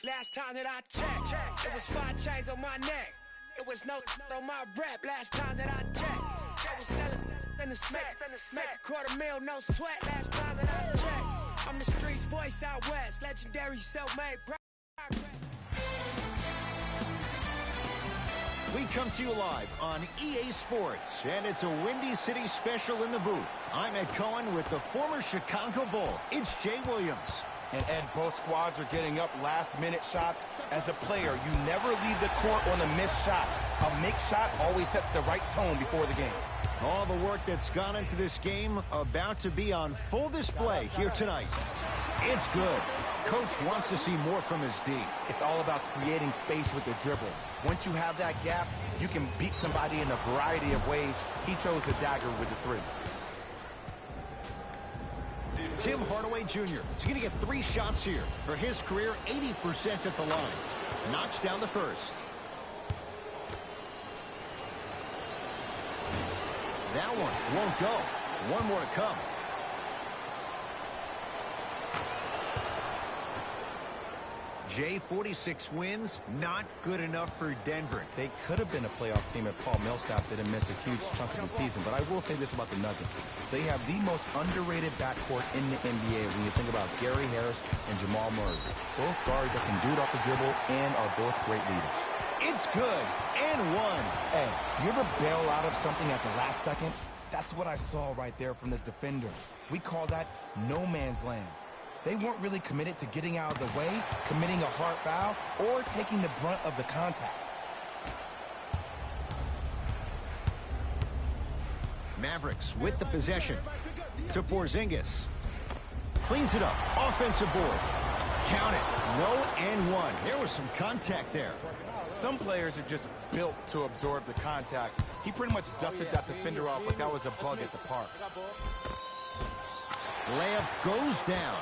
Last time that I checked, it was 5 chains on my neck. It was no on my rep. Last time that I checked, Joe was selling in the set. Make $250,000, no sweat. Last time that I checked, I'm the streets voice out west. Legendary self-made progress. We come to you live on EA Sports, and it's a Windy City special in the booth. I'm Ed Cohen with the former Chicago Bull. It's Jay Williams. And Ed, both squads are getting up last-minute shots. As a player, you never leave the court on a missed shot. A make shot always sets the right tone before the game. All the work that's gone into this game about to be on full display here tonight. It's good. Coach wants to see more from his D. It's all about creating space with the dribble. Once you have that gap, you can beat somebody in a variety of ways. He chose the dagger with the 3. Tim Hardaway Jr. is going to get 3 shots here. For his career, 80% at the line. Knocks down the first. That one won't go. One more to come. Jay, 46 wins, not good enough for Denver. They could have been a playoff team if Paul Millsap didn't miss a huge chunk of the season. But I will say this about the Nuggets. They have the most underrated backcourt in the NBA when you think about Gary Harris and Jamal Murray. Both guards that can do it off the dribble and are both great leaders. It's good, and one. Hey, you ever bail out of something at the last second? That's what I saw right there from the defender. We call that no man's land. They weren't really committed to getting out of the way, committing a hard foul, or taking the brunt of the contact. Mavericks with the possession. To Porzingis. Cleans it up. Offensive board. Count it. No and one. There was some contact there. Some players are just built to absorb the contact. He pretty much dusted that defender off like that was a bug at the park. Layup goes down.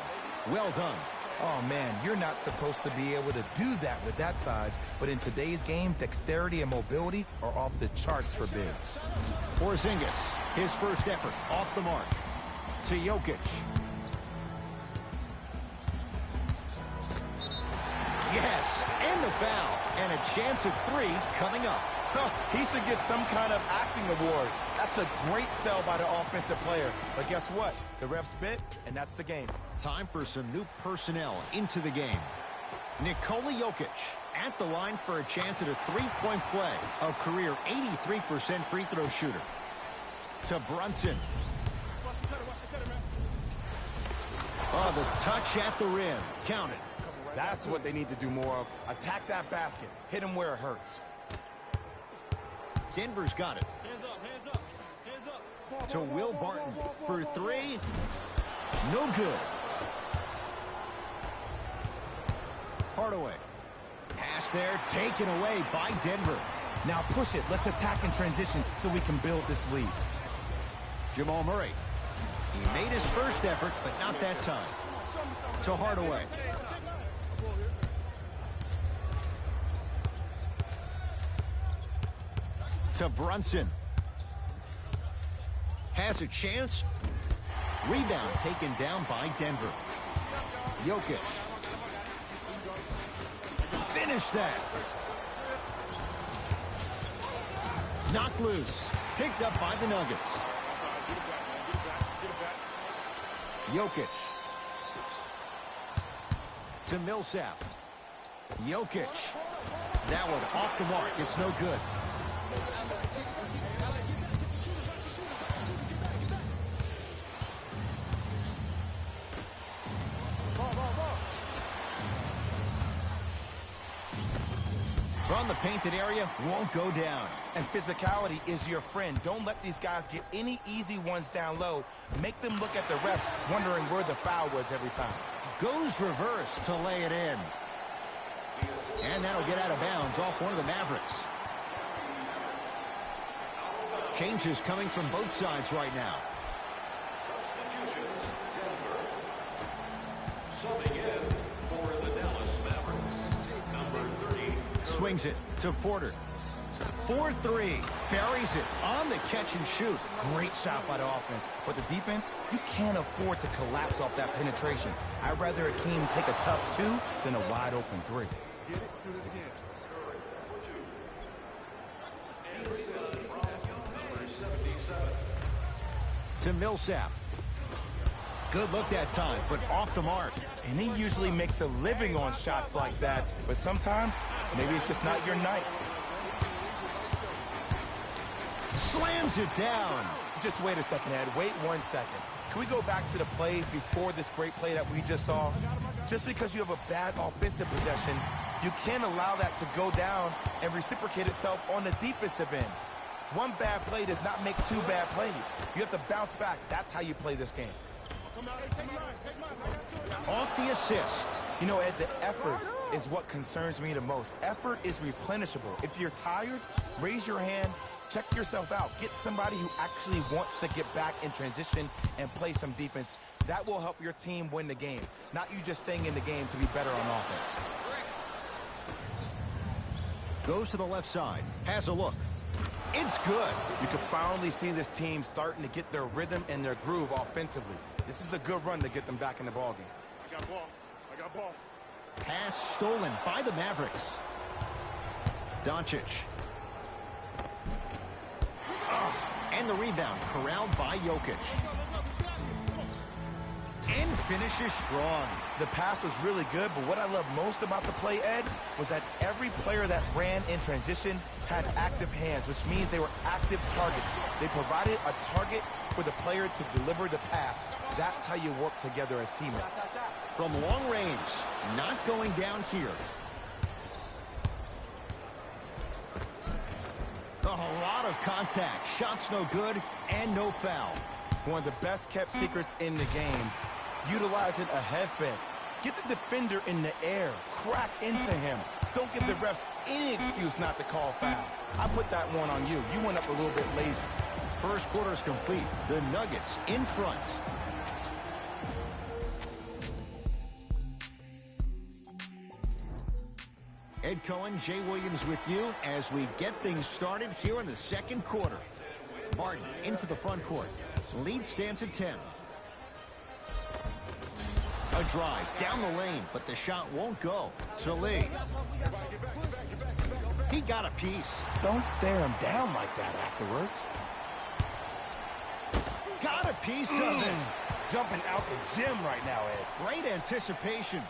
Well done. Oh, man, you're not supposed to be able to do that with that size, but in today's game, dexterity and mobility are off the charts for bigs. Porzingis, his first effort, off the mark. To Jokic. Yes, and the foul. And a chance at 3 coming up. He should get some kind of acting award. That's a great sell by the offensive player. But guess what? The ref spit, and that's the game. Time for some new personnel into the game. Nikola Jokic at the line for a chance at a 3-point play. A career 83% free throw shooter. To Brunson. Oh, the touch at the rim. Count it. That's what they need to do more of. Attack that basket. Hit him where it hurts. Denver's got it. Hands up, hands up, hands up. To Will Barton for 3. No good. Hardaway. Pass there, taken away by Denver. Now push it. Let's attack in transition so we can build this lead. Jamal Murray. He made his first effort, but not that time. To Hardaway. To Brunson. Has a chance. Rebound taken down by Denver. Jokic. Finish that. Knocked loose. Picked up by the Nuggets. Jokic. To Millsap. Jokic. That one off the mark. It's no good. From the painted area, won't go down. And physicality is your friend. Don't let these guys get any easy ones down low. Make them look at the refs, wondering where the foul was every time. Goes reverse to lay it in. And that'll get out of bounds off one of the Mavericks. Changes coming from both sides right now. Substitutions, Denver. Subbing in for the Dallas Mavericks, number 30. Swings it to Porter. 4-3. Buries it on the catch and shoot. Great shot by the offense. But the defense, you can't afford to collapse off that penetration. I'd rather a team take a tough 2 than a wide open 3. Get it, shoot it again. Curry for 2. And assist from number 77. To Millsap. Good look that time, but off the mark. And he usually makes a living on shots like that. But sometimes, maybe it's just not your night. Slams it down. Just wait a second, Ed. Wait 1 second. Can we go back to the play before this great play that we just saw? Just because you have a bad offensive possession, you can't allow that to go down and reciprocate itself on the defensive end. One bad play does not make 2 bad plays. You have to bounce back. That's how you play this game. Off the assist. You know, Ed, the effort is what concerns me the most. Effort is replenishable. If you're tired, raise your hand, check yourself out. Get somebody who actually wants to get back in transition and play some defense. That will help your team win the game, not you just staying in the game to be better on offense. Goes to the left side. Has a look. It's good. You can finally see this team starting to get their rhythm and their groove offensively. This is a good run to get them back in the ballgame. I got ball. I got ball. Pass stolen by the Mavericks. Doncic. And the rebound corralled by Jokic. And finishes strong. The pass was really good, but what I love most about the play, Ed, was that every player that ran in transition had active hands, which means they were active targets. They provided a target for the player to deliver the pass. That's how you work together as teammates. From long range, not going down here. A lot of contact. Shots no good and no foul. One of the best kept secrets in the game. Utilizing a head fake. Get the defender in the air. Crack into him. Don't give the refs any excuse not to call foul. I put that one on you. You went up a little bit lazy. First quarter is complete. The Nuggets in front. Ed Cohen, Jay Williams with you as we get things started here in the second quarter. Martin into the front court. Lead stands at 10. A drive down the lane, but the shot won't go. To Lee. He got a piece. Don't stare him down like that afterwards. Got a piece of it. Jumping out the gym right now, Ed. Great anticipation.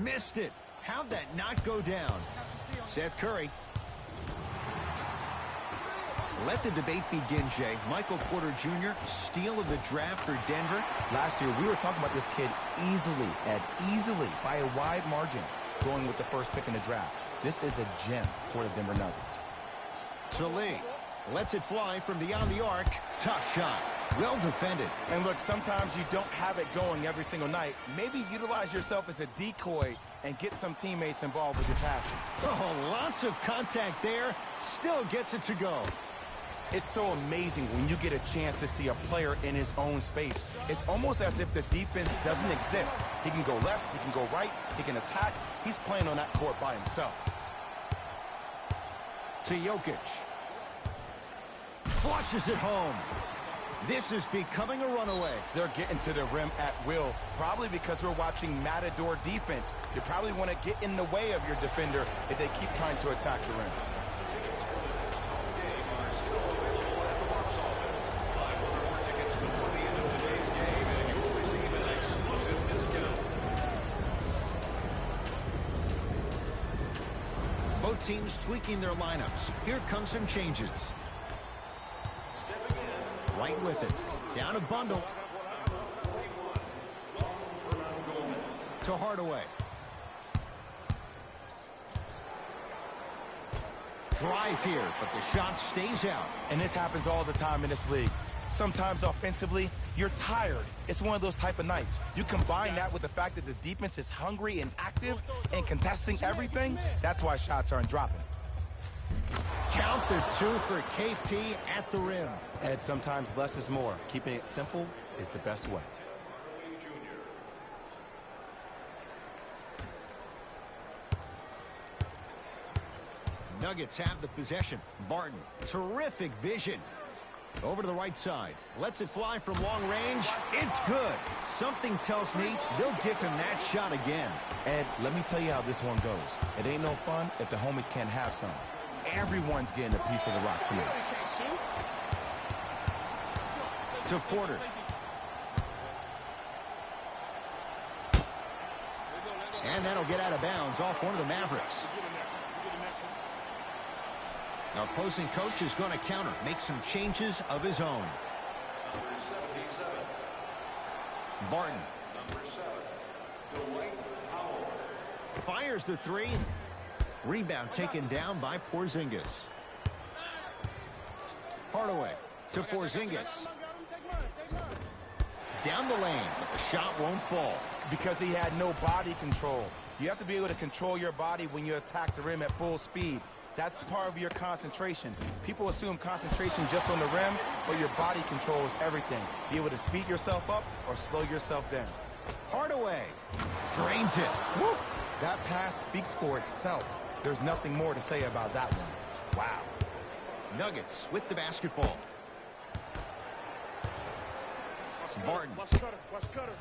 Missed it. How'd that not go down? Seth Curry. Let the debate begin, Jay. Michael Porter Jr., steal of the draft for Denver. Last year, we were talking about this kid easily, Ed, easily, by a wide margin, going with the first pick in the draft. This is a gem for the Denver Nuggets. To Lee. Lets it fly from beyond the arc. Tough shot. Well defended. And look, sometimes you don't have it going every single night. Maybe utilize yourself as a decoy and get some teammates involved with your passing. Oh, lots of contact there. Still gets it to go. It's so amazing when you get a chance to see a player in his own space. It's almost as if the defense doesn't exist. He can go left, he can go right, he can attack. He's playing on that court by himself. To Jokic. Flushes it home. This is becoming a runaway. They're getting to the rim at will, probably because we're watching Matador defense. You probably want to get in the way of your defender if they keep trying to attack the rim. Both teams tweaking their lineups. Here come some changes. Right with it. Down a bundle. To Hardaway. Drive here, but the shot stays out. And this happens all the time in this league. Sometimes offensively, you're tired. It's one of those type of nights. You combine that with the fact that the defense is hungry and active and contesting everything, that's why shots aren't dropping. Count the 2 for KP at the rim. And sometimes less is more. Keeping it simple is the best way. Nuggets have the possession. Barton, terrific vision. Over to the right side. Lets it fly from long range. It's good. Something tells me they'll give him that shot again. Ed, let me tell you how this one goes. It ain't no fun if the homies can't have some. Everyone's getting a piece of the rock tonight. To Porter. And that'll get out of bounds off one of the Mavericks. Our opposing coach is going to counter, make some changes of his own. Number 77. Barton. Number 7. Dwight Howard. Fires the 3. Rebound taken down by Porzingis. Hardaway to Porzingis. Down the lane, but the shot won't fall. Because he had no body control. You have to be able to control your body when you attack the rim at full speed. That's part of your concentration. People assume concentration just on the rim, but your body control is everything. Be able to speed yourself up or slow yourself down. Hardaway drains it. Woo! That pass speaks for itself. There's nothing more to say about that one. Wow. Nuggets with the basketball. Barton. Watch Cutter. Watch Cutter.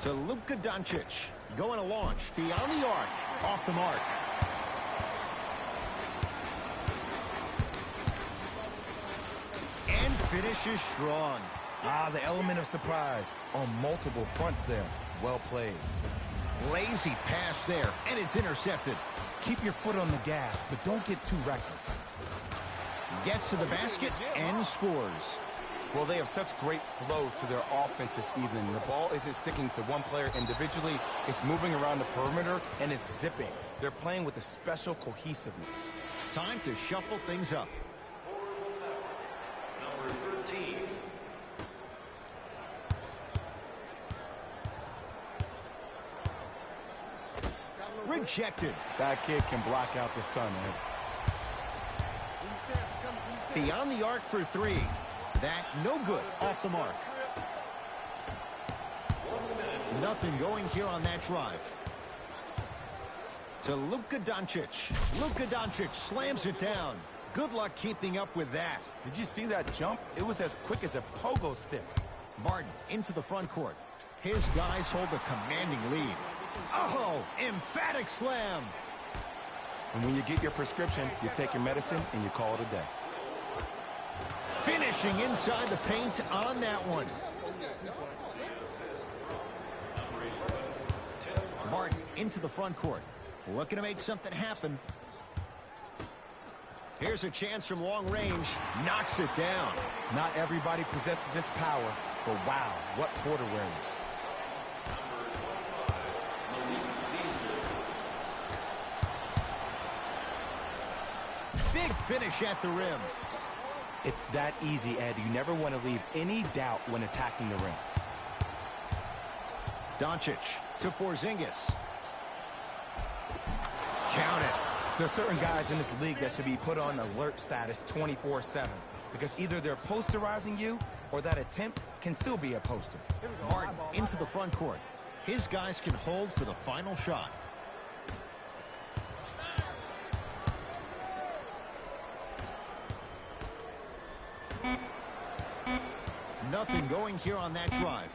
To Luka Doncic. Going to launch beyond the arc. Off the mark. And finishes strong. The element of surprise on multiple fronts there. Well played. Lazy pass there, and it's intercepted. Keep your foot on the gas, but don't get too reckless. Gets to the basket and scores. Well, they have such great flow to their offense this evening. The ball isn't sticking to one player individually. It's moving around the perimeter, and it's zipping. They're playing with a special cohesiveness. Time to shuffle things up. Number 13. Rejected. That kid can block out the sun, Ed. Beyond the arc for 3. That no good. Off the mark. Nothing going here on that drive. To Luka Doncic. Luka Doncic slams it down. Good luck keeping up with that. Did you see that jump? It was as quick as a pogo stick. Barton into the front court. His guys hold a commanding lead. Oh, emphatic slam. And when you get your prescription, you take your medicine and you call it a day. Finishing inside the paint on that one. Barton into the front court. Looking to make something happen. Here's a chance from long range. Knocks it down. Not everybody possesses this power, but wow, what court awareness. Big finish at the rim. It's that easy, Ed. You never want to leave any doubt when attacking the rim. Doncic to Porzingis. Count it. There are certain guys in this league that should be put on alert status 24/7 because either they're posterizing you or that attempt can still be a poster. Barton into the front court. His guys can hold for the final shot. Nothing going here on that drive.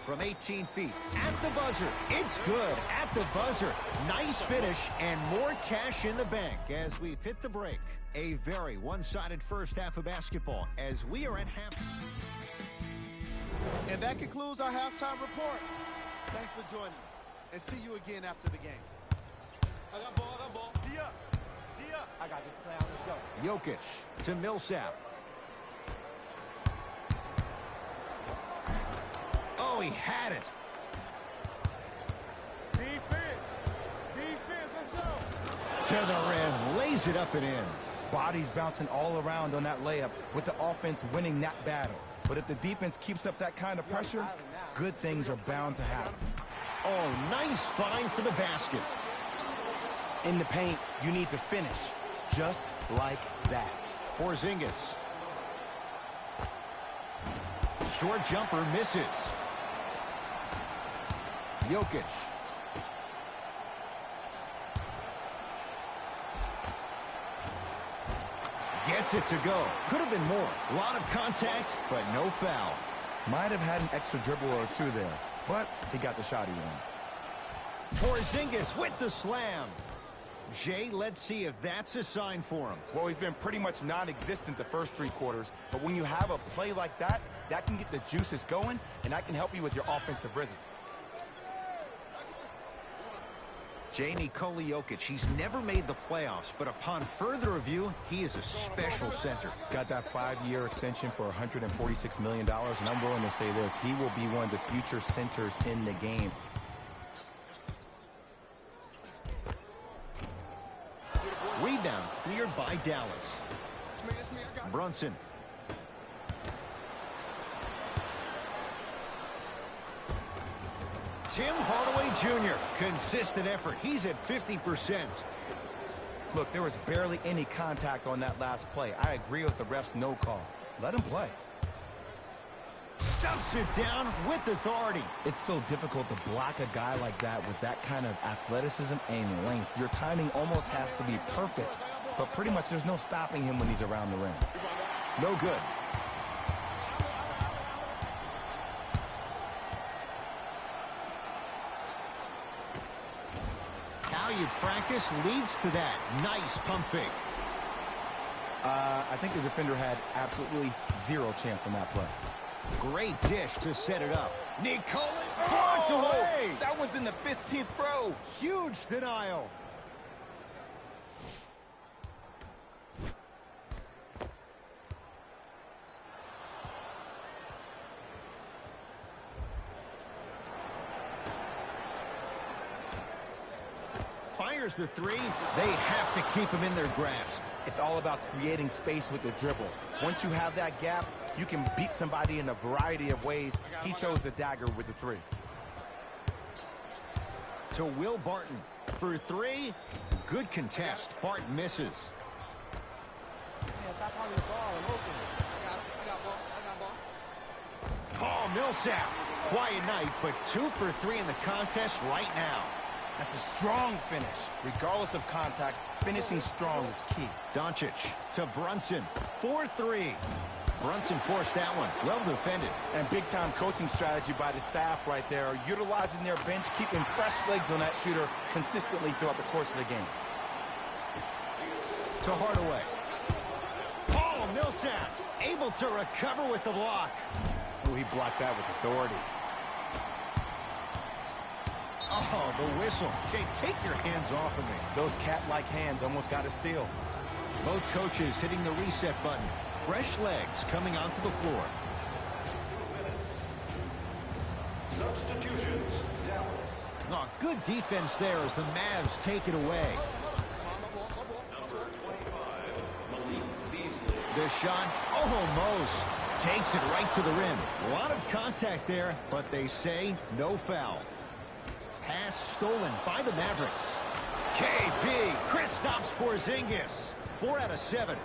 From 18 feet, at the buzzer, it's good, at the buzzer. Nice finish, and more cash in the bank as we've hit the break. A very one-sided first half of basketball as we are at half. And that concludes our halftime report. Thanks for joining us, and see you again after the game. I got ball. D up. I got this play on, let's go. Jokic to Millsap. Oh, he had it. Defense, let's go. To the rim, lays it up and in. Bodies bouncing all around on that layup with the offense winning that battle. But if the defense keeps up that kind of pressure, good things are bound to happen. Oh, nice find for the basket. In the paint, you need to finish just like that. Porzingis. Short jumper misses. Jokic. Gets it to go. Could have been more. A lot of contact, but no foul. Might have had an extra dribble or two there, but he got the shot he wanted. Porzingis with the slam. Jay, let's see if that's a sign for him. Well, he's been pretty much non-existent the first 3 quarters, but when you have a play like that, that can get the juices going, and that can help you with your offensive rhythm. Nikola Jokic, he's never made the playoffs, but upon further review, he is a special center. Got that 5-year extension for $146 million, and I'm willing to say this, he will be one of the future centers in the game. Rebound cleared by Dallas. Brunson. Tim Hardaway Jr. Consistent effort. He's at 50%. Look, there was barely any contact on that last play. I agree with the ref's no call. Let him play. Stuffs it down with authority. It's so difficult to block a guy like that with that kind of athleticism and length. Your timing almost has to be perfect, but pretty much there's no stopping him when he's around the rim. No good. How you practice leads to that. Nice pump fake. I think the defender had absolutely zero chance on that play. Great dish to set it up. Nikola blocked away. That one's in the 15th row. Huge denial. Fires the 3. They have to keep him in their grasp. It's all about creating space with the dribble. Once you have that gap, you can beat somebody in a variety of ways. He chose the dagger with the 3. To Will Barton for 3. Good contest. Barton misses. Paul Millsap. Quiet night, but 2 for 3 in the contest right now. That's a strong finish. Regardless of contact, finishing strong is key. Doncic to Brunson. 4-3. Brunson forced that one. Well defended. And big-time coaching strategy by the staff right there, utilizing their bench, keeping fresh legs on that shooter consistently throughout the course of the game. To Hardaway. Paul Millsap able to recover with the block. Oh, he blocked that with authority. Oh, the whistle. Jay, take your hands off of me. Those cat-like hands almost got a steal. Both coaches hitting the reset button. Fresh legs coming onto the floor. 2 minutes. Substitutions, Dallas. Oh, good defense there as the Mavs take it away. Number 25, Malik Beasley. The shot almost takes it right to the rim. A lot of contact there, but they say no foul. Pass stolen by the Mavericks. KB, Kristaps Porzingis. 4 out of 7.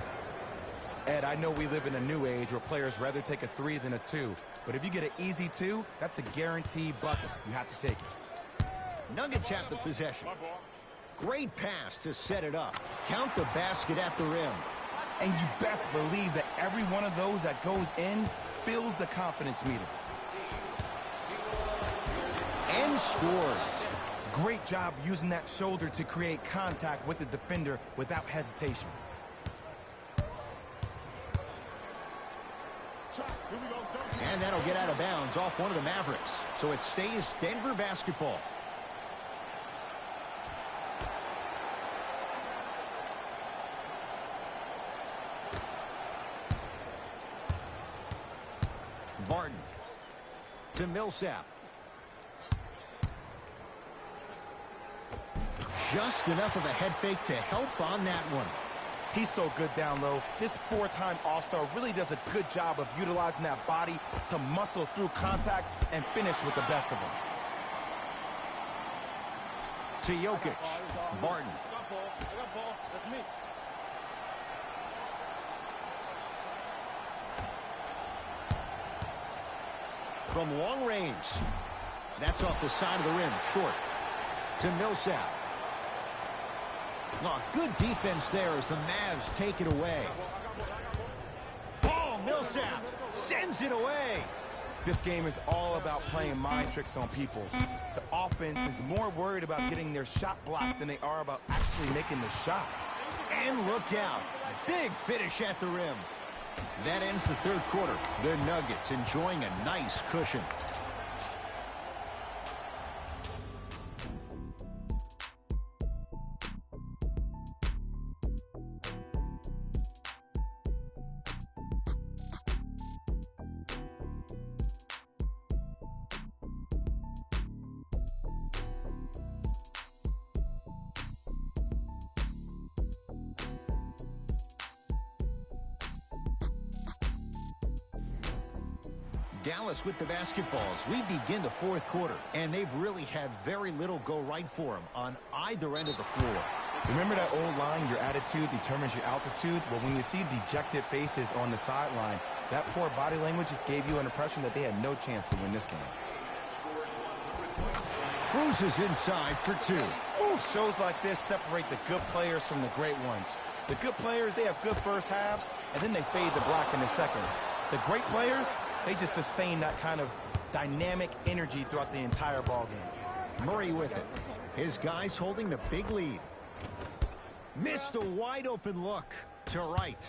Ed, I know we live in a new age where players rather take a 3 than a 2. But if you get an easy 2, that's a guaranteed bucket. You have to take it. Nuggets have the possession. Great pass to set it up. Count the basket at the rim. And you best believe that every one of those that goes in fills the confidence meter. And scores. Great job using that shoulder to create contact with the defender without hesitation. And that'll get out of bounds off one of the Mavericks. So it stays Denver basketball. Barton to Millsap. Just enough of a head fake to help on that one. He's so good down low. This 4-time All-Star really does a good job of utilizing that body to muscle through contact and finish with the best of them. To Jokic. Barton. ball. That's me. From long range. That's off the side of the rim, short. To Millsap. Oh, good defense there as the Mavs take it away. Oh, Millsap sends it away. This game is all about playing mind tricks on people. The offense is more worried about getting their shot blocked than they are about actually making the shot. And look out. Big finish at the rim. That ends the third quarter. The Nuggets enjoying a nice cushion. Dallas with the basketballs. We begin the fourth quarter, and they've really had very little go right for them on either end of the floor. Remember that old line, your attitude determines your altitude? Well, when you see dejected faces on the sideline, that poor body language gave you an impression that they had no chance to win this game. Cruises inside for two. Ooh, shows like this separate the good players from the great ones. The good players, they have good first halves, and then they fade to black in the second. The great players, they just sustain that kind of dynamic energy throughout the entire ballgame. Murray with it. His guys holding the big lead. Missed a wide open look to right.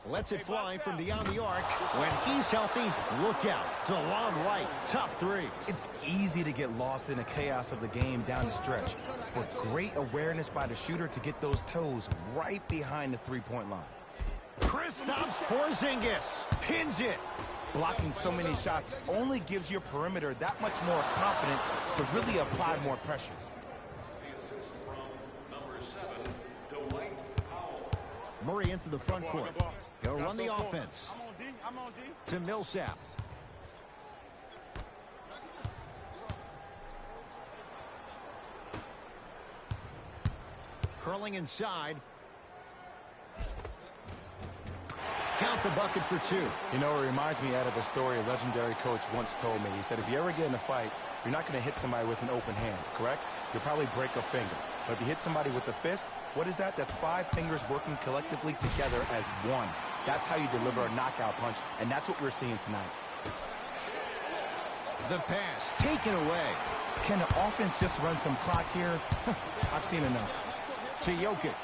Lets it fly from beyond the arc. When he's healthy, look out. DeLon Wright, tough three. It's easy to get lost in the chaos of the game down the stretch, but great awareness by the shooter to get those toes right behind the three-point line. Kristaps Porzingis pins it. Blocking so many shots only gives your perimeter that much more confidence to really apply more pressure. Murray into the front court. He'll run the offense. I'm on D. To Millsap. Curling inside. Count the bucket for two. You know, it reminds me out of a story a legendary coach once told me. He said, if you ever get in a fight, you're not going to hit somebody with an open hand, correct? You'll probably break a finger. But if you hit somebody with a fist, what is that? That's 5 fingers working collectively together as one. That's how you deliver a knockout punch, and that's what we're seeing tonight. The pass taken away. Can the offense just run some clock here? I've seen enough. To Jokic.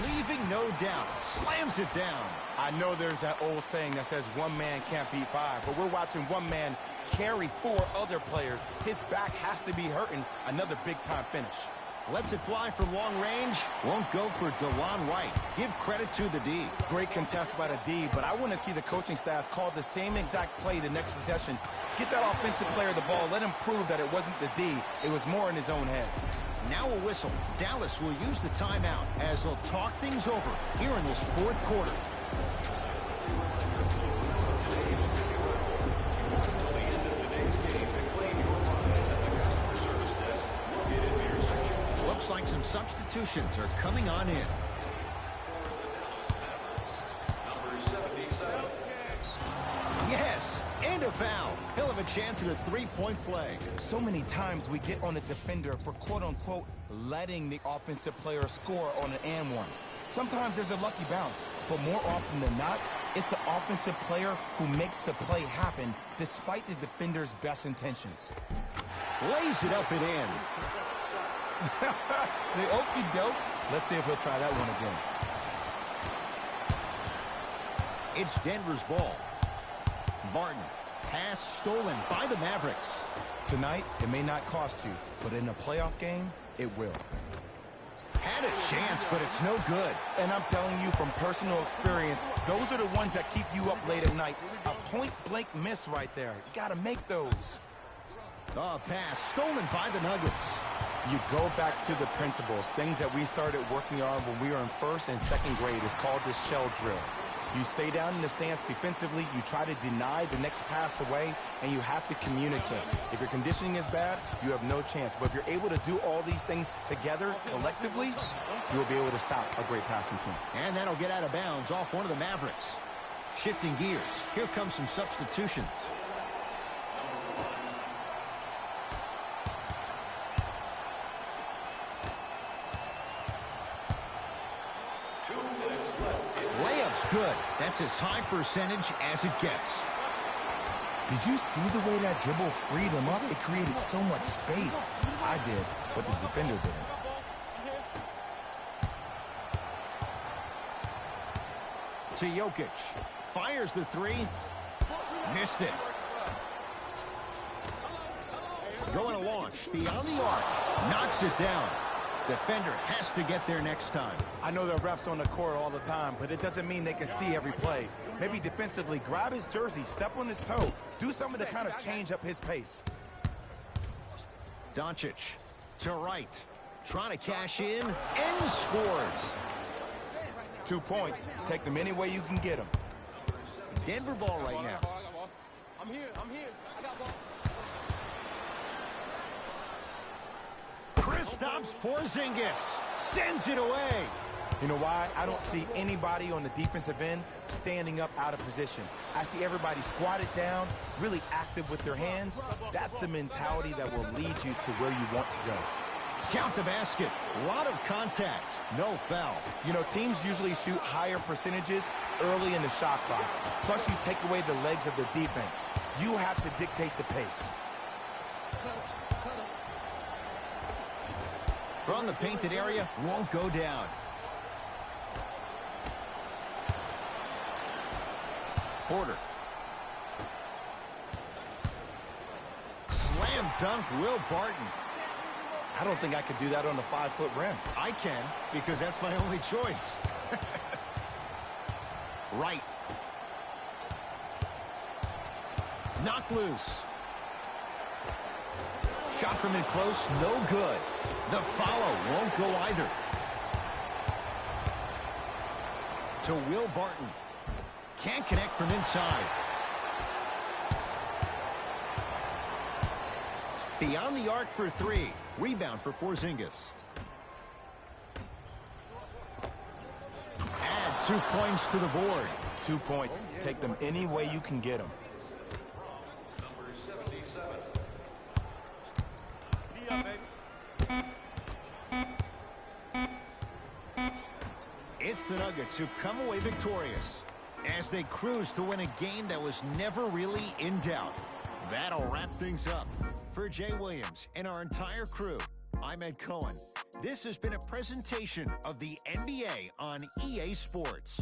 Leaving no doubt. Slams it down. I know there's that old saying that says one man can't beat 5, but we're watching one man carry 4 other players. His back has to be hurting. Another big-time finish. Lets it fly from long range. Won't go for DeLon Wright. Give credit to the D. Great contest by the D, but I want to see the coaching staff call the same exact play the next possession. Get that offensive player the ball. Let him prove that it wasn't the D. It was more in his own head. Now a whistle. Dallas will use the timeout as they'll talk things over here in this fourth quarter. Looks like some substitutions are coming on in. Yes, and a foul. He'll have a chance at a three-point play. So many times we get on the defender for quote-unquote letting the offensive player score on an and one. Sometimes there's a lucky bounce, but more often than not, it's the offensive player who makes the play happen despite the defender's best intentions. Lays it up and in. The okie doke. Let's see if he'll try that one again. It's Denver's ball. Barton. Pass stolen by the Mavericks. Tonight, it may not cost you, but in a playoff game, it will. Had a chance, but it's no good. And I'm telling you from personal experience, those are the ones that keep you up late at night. A point-blank miss right there. You got to make those. A pass stolen by the Nuggets. You go back to the principles, things that we started working on when we were in 1st and 2nd grade. Is called the shell drill. You stay down in the stance defensively, you try to deny the next pass away, and you have to communicate. If your conditioning is bad, you have no chance. But if you're able to do all these things together, collectively, you will be able to stop a great passing team. And that'll get out of bounds off one of the Mavericks. Shifting gears, here comes some substitutions. Layup's good. That's as high percentage as it gets. Did you see the way that dribble freed him up? It created so much space. I did, but the defender didn't. To Jokic. Fires the three. Missed it. Going to launch. Beyond the arc. Knocks it down. Defender has to get there next time. I know there are refs on the court all the time, but it doesn't mean they can see every play. Maybe defensively, grab his jersey, step on his toe, do something to kind of change up his pace. Doncic to right. Trying to cash in and scores. 2 points. Take them any way you can get them. Denver ball right now. I'm here. I got ball. Kristaps Porzingis sends it away. You know why? I don't see anybody on the defensive end standing up out of position. I see everybody squatted down, really active with their hands. That's the mentality that will lead you to where you want to go. Count the basket. A lot of contact. No foul. You know, teams usually shoot higher percentages early in the shot clock. Plus, you take away the legs of the defense. You have to dictate the pace. From the painted area, won't go down. Porter. Slam dunk, Will Barton. I don't think I could do that on a 5-foot rim. I can, because that's my only choice. Right. Knocked loose. Shot from in close, no good. The follow won't go either. To Will Barton. Can't connect from inside. Beyond the arc for three. Rebound for Porzingis. Add 2 points to the board. 2 points. Take them any way you can get them. Number 77. It's the Nuggets who come away victorious as they cruise to win a game that was never really in doubt. That'll wrap things up. For Jay Williams and our entire crew, I'm Ed Cohen. This has been a presentation of the NBA on EA Sports.